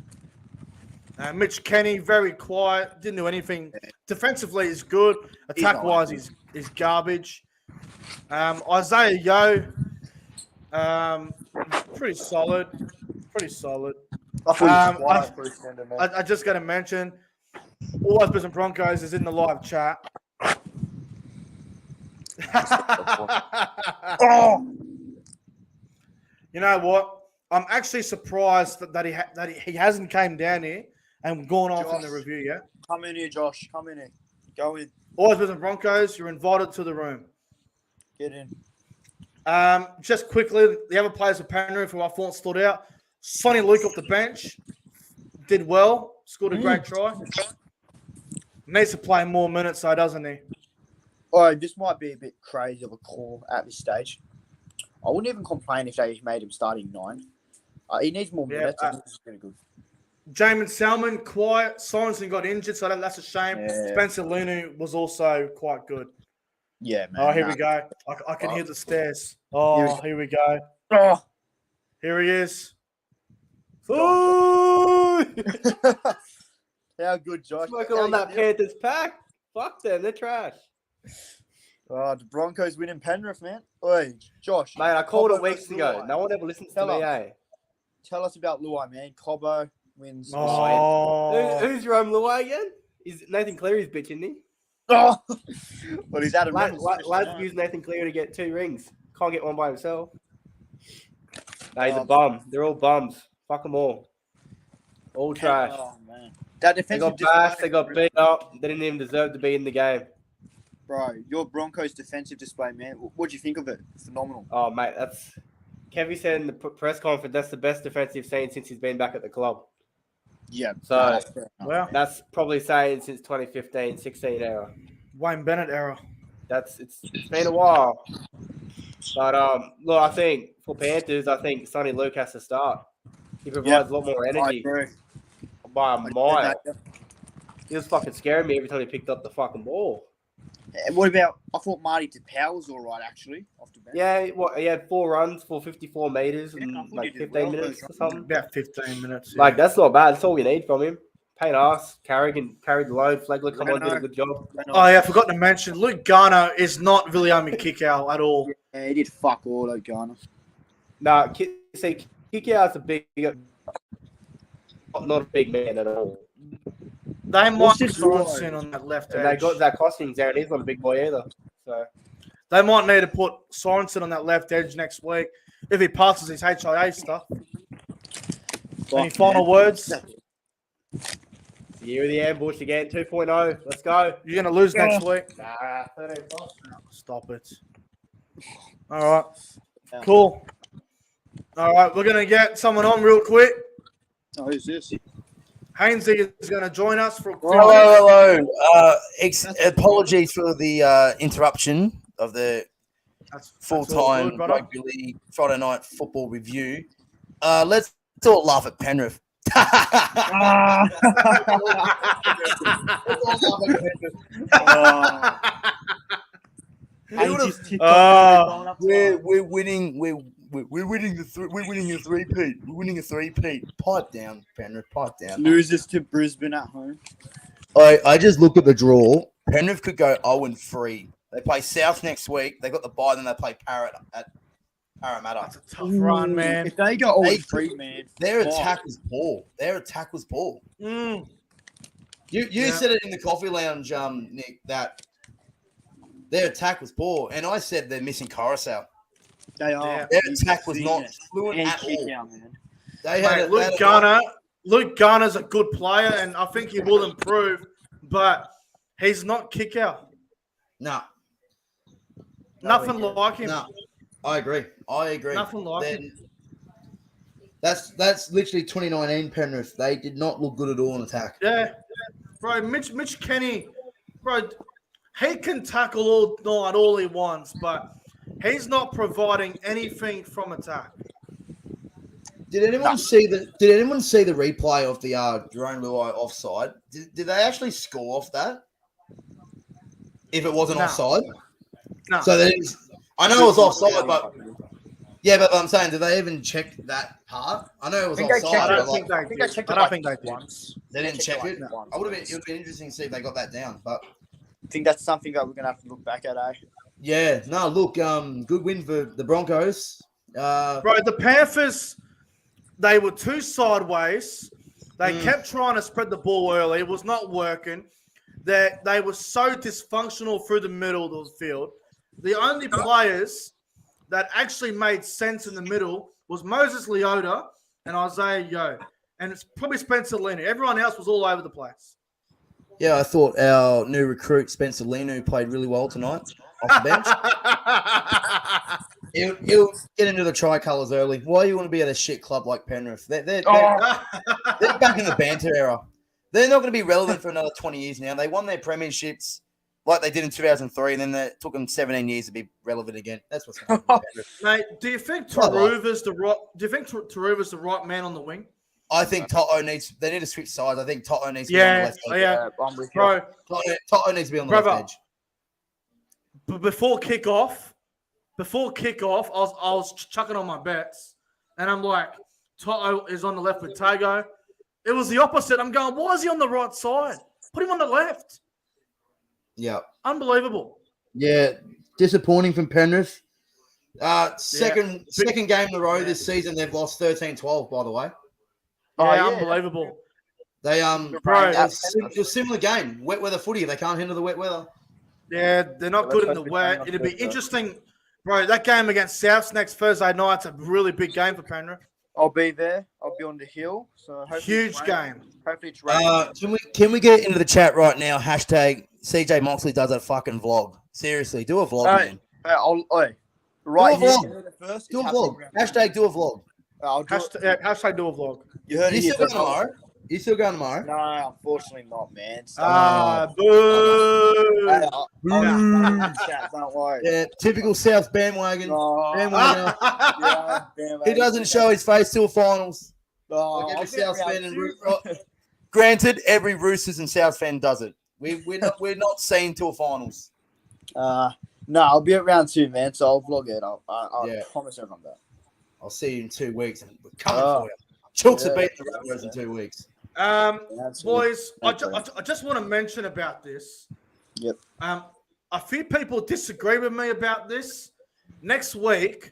S3: Mitch Kenny, very quiet. Didn't do anything. Defensively, he's good. Attack-wise, he's garbage. Isaiah Yeo, pretty solid. Pretty solid.
S2: I thought he was quiet for his center, man.
S3: I just got to mention, All Us and Broncos is in the live chat.
S2: Oh!
S3: You know what? I'm actually surprised that he hasn't came down here and gone off in the review yet.
S2: Come in here, Josh. Come in here. Go in.
S3: All Us and Broncos, you're invited to the room.
S2: Get in.
S3: Just quickly, the other players for Penrith who I thought stood out. Sonny Luke off the bench. Did well. Scored a great try. Needs to play more minutes, though, doesn't he?
S2: Oh, this might be a bit crazy of a call at this stage. I wouldn't even complain if they made him starting 9. He needs more minutes. This is really good.
S3: Jamin Salmon, quiet. Sorensen got injured, so that's a shame.
S2: Yeah.
S3: Spencer Lunu was also quite good.
S2: Yeah, man.
S3: Oh, here we go. I can hear the stairs. Oh, here we go.
S2: Oh.
S3: Here he is.
S2: How good, Josh.
S4: Smoking on that Panthers pack. Fuck them, they're trash.
S2: Oh, the Broncos winning Penrith, man. Oi, Josh.
S4: Mate, I called it
S2: Cobbo
S4: weeks
S2: versus
S4: ago.
S2: Luai.
S4: No one ever listens to
S2: Tell
S4: me,
S2: us.
S4: eh?
S2: Tell us about Luai, man. Cobbo wins.
S3: Oh.
S4: Who's Jerome Luai again? Is Nathan Cleary's bitch, isn't he?
S2: Oh. Well, he's out of
S4: Lads use Nathan Cleary to get 2 rings. Can't get one by himself. No, he's a bum. They're all bums. Fuck them all. All trash.
S2: Oh, man. That
S4: They
S2: defensive
S4: got bashed. They got beat up. They didn't even deserve to be in the game.
S2: Bro, your Broncos defensive display, man. What do you think of it? Phenomenal.
S4: Oh, mate, that's... Kevy said in the press conference that's the best defensive seen since he's been back at the club.
S2: Yeah.
S4: So,
S2: that's fair enough.
S3: Well,
S4: that's probably saying since 2015-16 era.
S3: Wayne Bennett era.
S4: It's been a while. But look, I think for Panthers, I think Sonny Luke has to start. He provides a lot more
S2: I
S4: energy
S2: agree.
S4: by a mile.
S2: Yeah.
S4: He was fucking scaring me every time he picked up the fucking ball.
S2: And what about? I thought Marty DePauw was all right, actually, off the bench.
S4: Yeah, he had 4 runs for 54 meters
S2: Yeah, I
S4: in
S2: thought
S4: like
S2: he did
S4: 15
S2: well,
S4: minutes
S2: those
S4: or something.
S3: About 15 minutes.
S4: Like, that's not bad. That's all you need from him. Pain ass, carried the load. Flagler, come on, did a good job.
S3: Oh, yeah, I forgot to mention, Luke Garner is not Viliami Kikau at all.
S2: Yeah, he did fuck all, though, Garner.
S4: Nah, Kickout's a big, not a big man at all.
S3: They might
S2: What's this
S3: Sorensen on that left
S4: And they
S3: edge.
S4: got Zach Costings there, and he's not a big boy either. So
S3: They might need to put Sorensen on that left edge next week if he passes his HIA stuff. Any final words?
S4: year of the ambush again, 2.0. Let's go.
S3: You're going to lose next week?
S4: Nah, 13 plus.
S3: Stop it. All right. Cool. All right, we're going to get someone on real quick.
S2: Oh, who's this?
S3: Hainsey is going to join us for a quick
S5: Hello. Apologies for the interruption of the full-time rugby league Friday night football review. Let's all laugh at Penrith. We're winning. We're winning the three-peat. We're winning a three-peat. Pipe down, Penrith. Pipe down.
S2: Loses to Brisbane at home.
S5: I just looked at the draw. Penrith could go 0-3. They play South next week. They got the bye, then they play Parramatta.
S3: That's a tough run, man.
S2: If they go 0-3, man,
S5: their attack was poor. You said it in the coffee lounge, Nick, that their attack was poor, and I said they're missing Coruscant.
S2: They are.
S5: Their attack was not fluent at all.
S2: Man.
S5: They had
S3: Luke Garner's a good player, and I think he will improve, but he's not kick out.
S5: No.
S3: Nothing like him.
S5: No. I agree.
S3: Nothing like him.
S5: That's literally 2019 Penrith. They did not look good at all in attack.
S3: Yeah. Bro, Mitch Kenny, bro, he can tackle all night, all he wants, but he's not providing anything from attack.
S5: Did anyone see the replay of the Jerome Luai offside? Did they actually score off that? If it wasn't offside?
S3: No.
S5: So I know it was offside, but I'm saying, did they even check that part? I know it was offside.
S3: I don't think they did.
S2: Once.
S5: They didn't check it. It would have been interesting to see if they got that down, but
S2: I think that's something that we're gonna have to look back at, eh?
S5: Yeah, no, look, good win for the Broncos.
S3: Bro, the Panthers, they were too sideways. They kept trying to spread the ball early. It was not working. They were so dysfunctional through the middle of the field. The only players that actually made sense in the middle was Moses Leota and Isaiah Yeo. And it's probably Spencer Lenu. Everyone else was all over the place.
S5: Yeah, I thought our new recruit, Spencer Lenu, played really well tonight off the bench. He'll get into the tricolours early. Why do you want to be at a shit club like Penrith? They're back in the banter era. They're not going to be relevant for another 20 years now. They won their premierships like they did in 2003, and then it took them 17 years to be relevant again. That's what's going to happen.
S3: Mate, do you think Taruva's the right man on the wing?
S5: I think Toto they need to switch sides. I think Toto needs to be on the left edge.
S3: Yeah, bro.
S5: Toto needs to be on the left edge.
S3: But before kickoff, I was chucking on my bets, and I'm like, Toto is on the left with Tago. It was the opposite. I'm going, why is he on the right side? Put him on the left.
S5: Yeah.
S3: Unbelievable.
S5: Yeah. Disappointing from Penrith. Second game in a row this season, they've lost 13-12, by the way.
S3: Unbelievable.
S5: They it's a similar game. Wet weather footy. They can't handle the wet weather.
S3: Yeah, they're not good in the wet. It'll be interesting. Bro, that game against Souths next Thursday night's a really big game for Penrith.
S2: I'll be there. I'll be on the hill. So
S3: huge game.
S2: Hopefully it's raining.
S5: Can we get into the chat right now? Hashtag CJ Moxley does a fucking vlog. Seriously, do a vlog, man.
S2: Right
S5: do a
S2: here.
S5: Vlog. Do a vlog. Hashtag do a vlog.
S3: Hashtag do a vlog.
S2: You heard it.
S5: You still going tomorrow?
S2: No, unfortunately not, man.
S3: Boo!
S2: Don't worry.
S5: Yeah, typical South bandwagon. Bandwagoner. He doesn't show his face till finals. Like every South fan and granted, every Roosters and South fan does it. We're not seeing till finals.
S2: No, I'll be at round 2, man. So I'll vlog it. I promise everyone that.
S5: I'll see you in 2 weeks. We're coming for you. Chooks are beating the Rabbitohs in 2 weeks.
S3: Boys, I just want to mention about this.
S2: Yep.
S3: A few people disagree with me about this. Next week,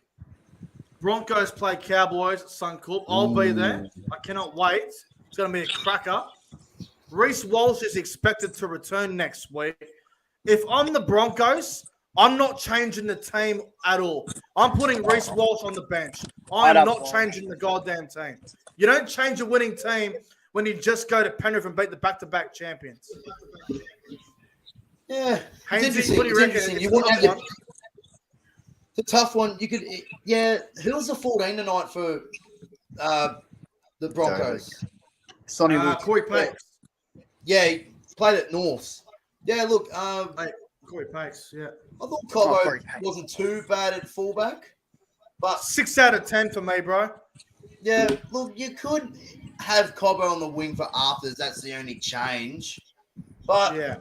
S3: Broncos play Cowboys at Suncorp. I'll be there. I cannot wait. It's going to be a cracker. Reece Walsh is expected to return next week. If I'm the Broncos, I'm not changing the team at all. I'm putting Reece Walsh on the bench. I'm not changing the goddamn team. You don't change a winning team when you just go to Penrith and beat the back-to-back champions.
S5: Yeah,
S3: Hainsey, what do you reckon?
S5: It's a tough one. You could, who's the 14 tonight for the Broncos?
S2: Sonny Wood.
S3: Corey Pace.
S5: Yeah, he played at Norths. Yeah, look,
S3: Corey Pace, yeah.
S5: I thought Cobbo
S2: Corey Pace.
S5: wasn't too bad at fullback, but
S3: 6 out of 10 for me, bro.
S5: yeah, look, you could have Cobbo on the wing for afters. That's the only change. But
S3: Yeah.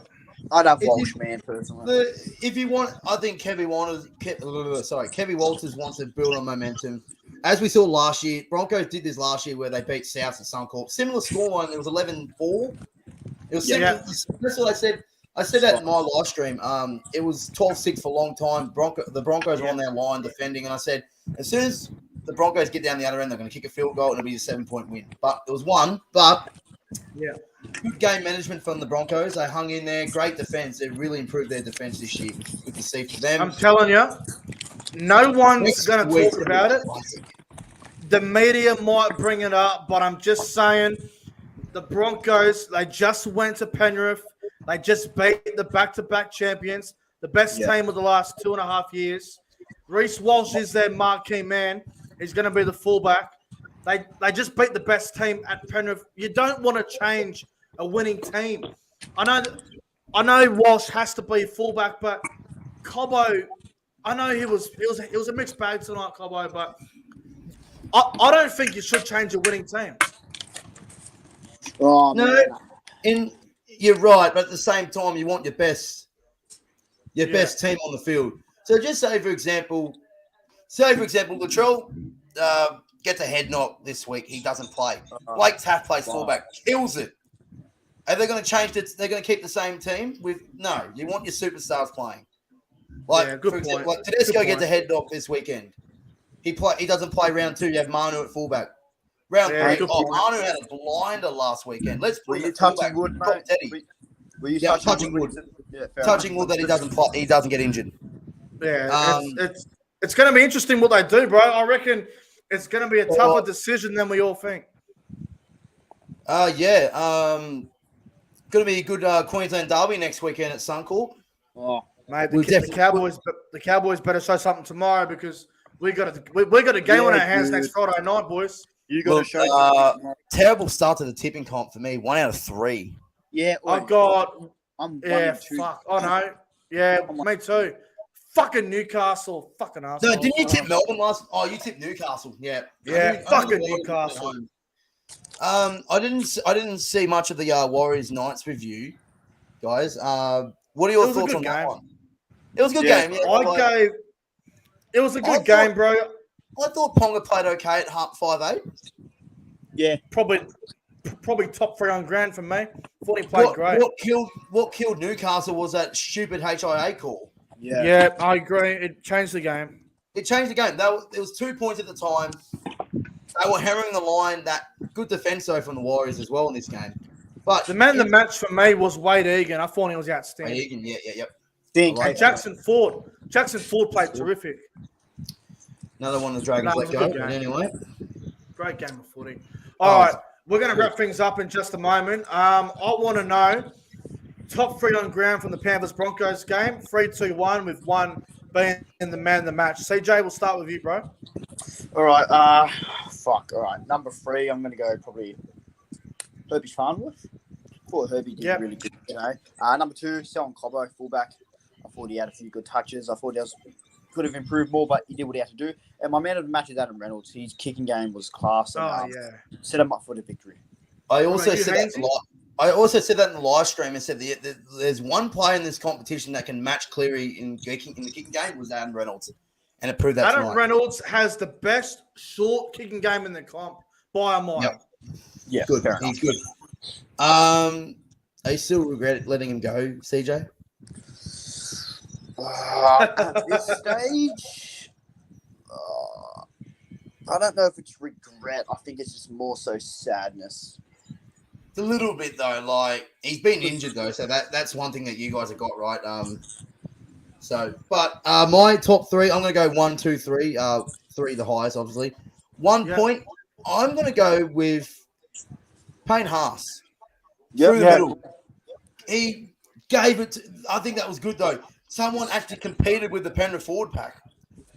S2: I'd have
S5: If
S2: Walsh,
S5: you-
S2: man, personally.
S5: if you want, I think Kevy Walters wants to build on momentum. As we saw last year, Broncos did this last year where they beat South at Suncorp. Similar scoreline. It was 11-4. It was similar.
S3: Yeah.
S5: That's what I said. I said that in my live stream. It was 12-6 for a long time. The Broncos were on their line defending, and I said as soon as the Broncos get down the other end, they're going to kick a field goal and it'll be a 7-point win. But it was one. But
S3: Yeah.
S5: good game management from the Broncos. They hung in there. Great defense. They really improved their defense this year. Good to see for them.
S3: I'm telling you, no one's going to
S5: week's
S3: talk about it.
S5: classic.
S3: The media might bring it up, but I'm just saying the Broncos, they just went to Penrith. They just beat the back-to-back champions, the best team of the last 2.5 years. Reece Walsh is their marquee man. He's going to be the fullback. They just beat the best team at Penrith. You don't want to change a winning team. I know Walsh has to be fullback, but Cobbo, I know he was a mixed bag tonight, Cobbo, but I don't think you should change a winning team.
S2: Oh,
S5: No,
S2: man.
S5: and you're right, but at the same time, you want your best team on the field. So just say, for example, Latrell gets a head knock this week. He doesn't play. Blake Taft plays fullback, kills it. Are they going to change it? They're going to keep the same team? No, you want your superstars playing.
S3: Good
S5: for
S3: point.
S5: example,
S3: Good
S5: Tedesco
S3: point.
S5: gets a head knock this weekend. He doesn't play round 2. You have Manu at fullback. Round 3,
S3: good point.
S5: Manu had a blinder last weekend. Let's
S2: Were
S5: put
S2: you
S5: him at fullback.
S2: touching wood,
S5: Drop
S2: mate?
S5: Teddy.
S2: Were you
S5: Yeah,
S2: touching wood? Yeah, fair
S5: Touching
S2: enough.
S5: wood that he doesn't play, he doesn't get injured.
S3: Yeah, it's going to be interesting what they do, bro. I reckon it's going to be a tougher decision than we all think.
S5: Going to be a good Queensland derby next weekend at Suncorp.
S2: Oh,
S3: Mate,
S5: We've
S3: the Cowboys better show something tomorrow because we got a game on our hands next Friday night, boys.
S2: you got to show something.
S5: Terrible start to the tipping comp for me. 1 out of 3.
S2: Yeah,
S3: I've got
S2: I'm 1
S3: yeah,
S2: and 2.
S3: fuck. I know. Yeah, me too. Fucking Newcastle, fucking asshole.
S5: No, didn't you tip Melbourne last? Oh, you tipped Newcastle. Yeah.
S3: Yeah,
S5: I
S3: fucking
S5: knew
S3: Newcastle.
S5: I didn't see much of the Warriors Knights review, guys. What are your thoughts on that one? It was a good game. Yeah,
S3: it was a good game, bro.
S5: I thought Ponga played okay at 5'8".
S2: Yeah,
S3: Probably top 3 on ground for me. Thought he played great.
S5: What killed Newcastle was that stupid HIA call.
S3: Yeah, I agree. It changed the game.
S5: It changed the game. It was 2 points at the time. They were hammering the line. That good defense though from the Warriors as well in this game. But
S3: The man of the match for me was Wade Egan. I thought he was outstanding.
S5: Egan, yep.
S2: think.
S5: I
S3: And Jackson Ford played terrific.
S5: Another one of the Dragons
S3: No,
S5: let
S3: it was a
S5: go.
S3: good game.
S5: But anyway,
S3: Great game of footy. All right, we're going to wrap things up in just a moment. I want to know top 3 on ground from the Panthers Broncos game. 3-2-1 with 1 being the man of the match. CJ, we'll start with you, bro.
S2: All right. Fuck. All right. Number 3, I'm going to go probably Herbie Farnworth. I thought Herbie did really good today. Number 2, Selwyn Cobbo, fullback. I thought he had a few good touches. I thought he could have improved more, but he did what he had to do. And my man of the match is Adam Reynolds. His kicking game was class and set him up for the victory.
S5: I also said that in the live stream and said there's one player in this competition that can match Cleary in the kicking game was Adam Reynolds, and it proved that
S3: Adam
S5: tonight.
S3: Reynolds has the best short kicking game in the comp by a mile.
S5: Yep.
S2: Yeah,
S5: Good.
S2: fair
S5: He's good. Are you still regret letting him go, CJ?
S2: At this stage, I don't know if it's regret. I think it's just more so sadness.
S5: It's a little bit though. Like he's been injured though, so that's one thing that you guys have got right. But my top 3, I'm going to go 1, 2, 3. 3 the highest, obviously. 1 point. I'm going to go with Payne Haas. Through the middle. He gave it. I think that was good though. Someone actually competed with the Penrith forward pack.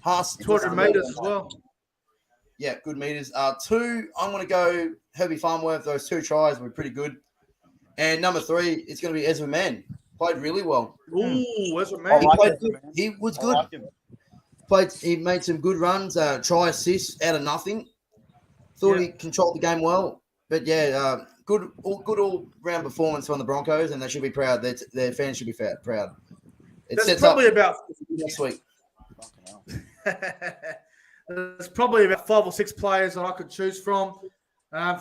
S5: Haas
S3: 200 meters as well.
S5: Yeah, good meters. 2, I'm going to go Herbie Farnworth. Those 2 tries were pretty good. And number 3, it's going to be Ezra Mann. Played really well.
S3: Ooh, where's it,
S2: I
S3: man?
S5: He
S2: like
S5: played
S2: him,
S5: good.
S2: man.
S5: He was
S2: I
S5: good.
S2: like him.
S5: He made some good runs, try assists out of nothing. Thought he controlled the game well. But yeah, good all round performance from the Broncos, and they should be proud. Their fans should be proud. It
S3: There's
S5: sets
S3: probably
S5: up
S3: about
S5: next week.
S2: Fucking hell.
S3: there's probably about 5 or 6 players that I could choose from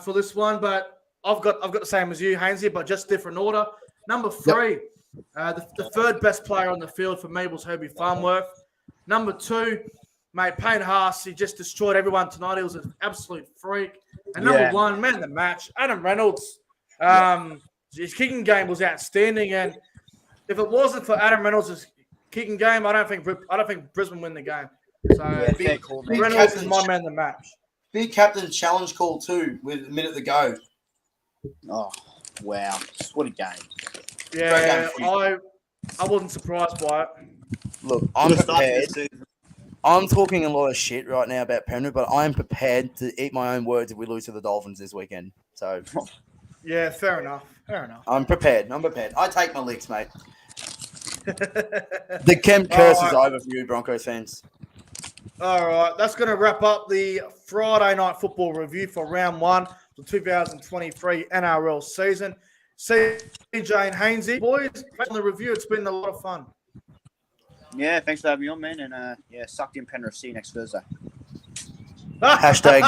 S3: for this one, but I've got the same as you, Hainsey, but just different order. Number 3, the third best player on the field for me was Herbie Farnworth. Number 2, mate, Payne Haas. He just destroyed everyone tonight. He was an absolute freak. And number 1, man of the match, Adam Reynolds. His kicking game was outstanding, and if it wasn't for Adam Reynolds' kicking game, I don't think Brisbane win the game. So
S2: fair call, man.
S3: Reynolds is my man of the match.
S5: Big captain challenge call too with a minute to go.
S2: Oh, wow. What a game.
S3: Yeah, I wasn't surprised by it.
S5: Look, I'm prepared. I'm talking a lot of shit right now about Penrith, but I'm prepared to eat my own words if we lose to the Dolphins this weekend. So,
S3: yeah, fair enough.
S5: I'm prepared. I take my licks, mate. The Kemp curse is over for you, Broncos fans.
S3: All right, that's going to wrap up the Friday night football review for round 1 of the 2023 NRL season. CJ and Hainsey, boys, thanks for the review. It's been a lot of fun.
S2: Yeah, thanks for having me on, man. And sucked in Penrith. See you next Thursday.
S5: Hashtag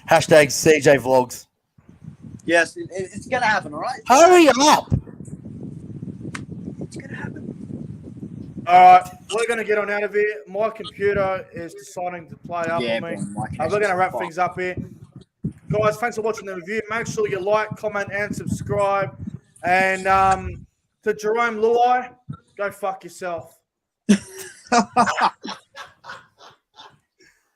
S5: CJ Vlogs.
S2: Yes, it's going to happen, all right?
S5: Hurry up!
S2: It's going to happen.
S3: All right, we're going to get on out of here. My computer is deciding to play up on me. We're going to wrap things up here. Guys, thanks for watching the review. Make sure you like, comment, and subscribe. And to Jerome Luai, go fuck yourself.